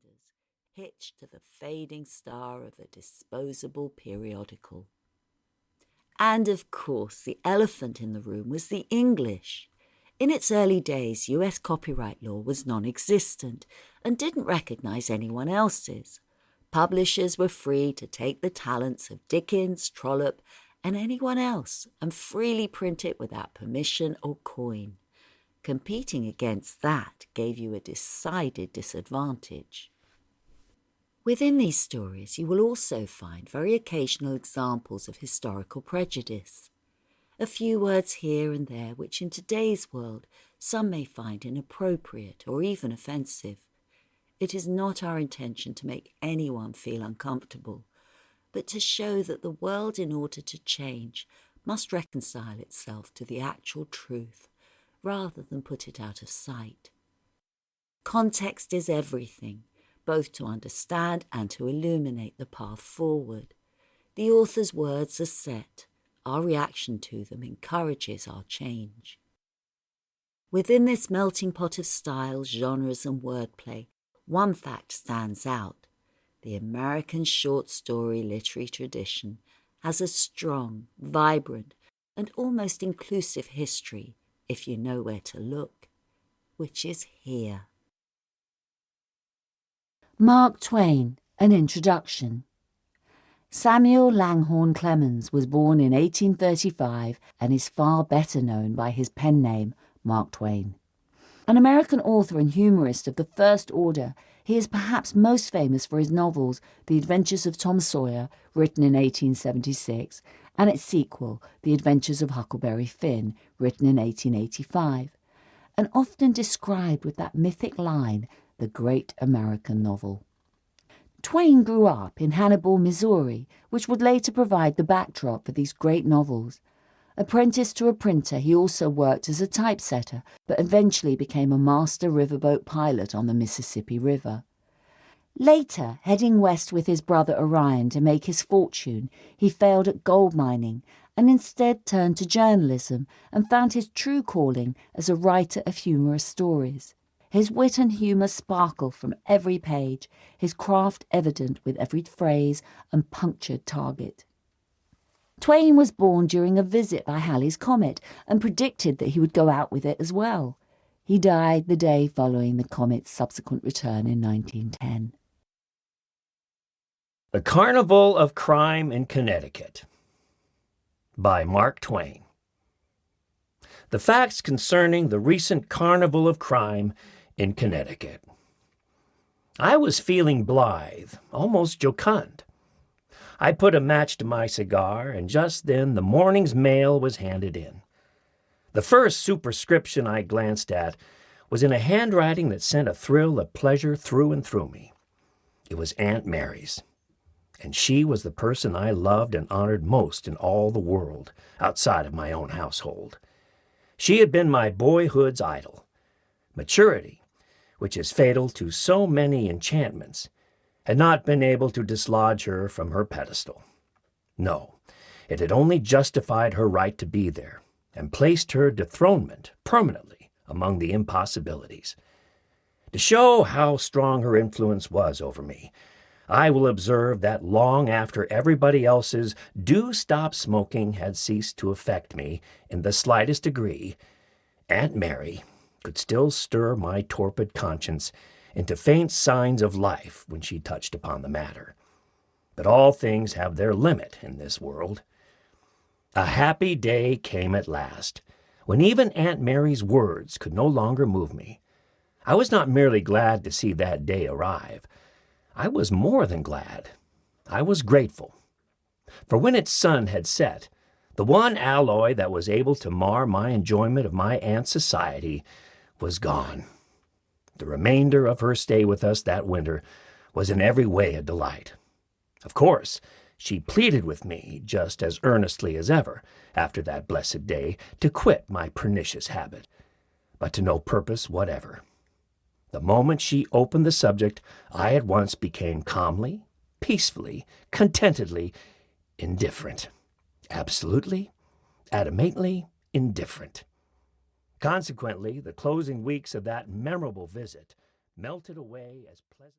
suspenders, hitched to the fading star of a disposable periodical. And of course, the elephant in the room was the English. In its early days, US copyright law was non-existent and didn't recognise anyone else's. Publishers were free to take the talents of Dickens, Trollope, and anyone else and freely print it without permission or coin. Competing against that gave you a decided disadvantage. Within these stories, you will also find very occasional examples of historical prejudice. A few words here and there which in today's world some may find inappropriate or even offensive. It is not our intention to make anyone feel uncomfortable, but to show that the world, in order to change, must reconcile itself to the actual truth, rather than put it out of sight. Context is everything, both to understand and to illuminate the path forward. The author's words are set. Our reaction to them encourages our change. Within this melting pot of styles, genres and wordplay, one fact stands out. The American short story literary tradition has a strong, vibrant, and almost inclusive history, if you know where to look, which is here. Mark Twain, an introduction. Samuel Langhorne Clemens was born in 1835 and is far better known by his pen name, Mark Twain. An American author and humorist of the first order, he is perhaps most famous for his novels The Adventures of Tom Sawyer, written in 1876, and its sequel, The Adventures of Huckleberry Finn, written in 1885, and often described with that mythic line, the great American novel. Twain grew up in Hannibal, Missouri, which would later provide the backdrop for these great novels. Apprenticed to a printer, he also worked as a typesetter, but eventually became a master riverboat pilot on the Mississippi River. Later, heading west with his brother Orion to make his fortune, he failed at gold mining and instead turned to journalism and found his true calling as a writer of humorous stories. His wit and humour sparkle from every page, his craft evident with every phrase and punctured target. Twain was born during a visit by Halley's Comet and predicted that he would go out with it as well. He died the day following the comet's subsequent return in 1910. The Carnival of Crime in Connecticut by Mark Twain. The facts concerning the recent Carnival of Crime in Connecticut. I was feeling blithe, almost jocund. I put a match to my cigar, and just then the morning's mail was handed in. The first superscription I glanced at was in a handwriting that sent a thrill of pleasure through and through me. It was Aunt Mary's, and she was the person I loved and honored most in all the world, outside of my own household. She had been my boyhood's idol. Maturity, which is fatal to so many enchantments, had not been able to dislodge her from her pedestal. No, it had only justified her right to be there and placed her dethronement permanently among the impossibilities. To show how strong her influence was over me, I will observe that long after everybody else's "do stop smoking" had ceased to affect me in the slightest degree, Aunt Mary could still stir my torpid conscience into faint signs of life when she touched upon the matter. But all things have their limit in this world. A happy day came at last, when even Aunt Mary's words could no longer move me. I was not merely glad to see that day arrive. I was more than glad. I was grateful. For when its sun had set, the one alloy that was able to mar my enjoyment of my aunt's society was gone. The remainder of her stay with us that winter was in every way a delight. Of course, she pleaded with me just as earnestly as ever, after that blessed day, to quit my pernicious habit, but to no purpose whatever. The moment she opened the subject, I at once became calmly, peacefully, contentedly indifferent. Absolutely, adamantly indifferent. Consequently, the closing weeks of that memorable visit melted away as pleasant.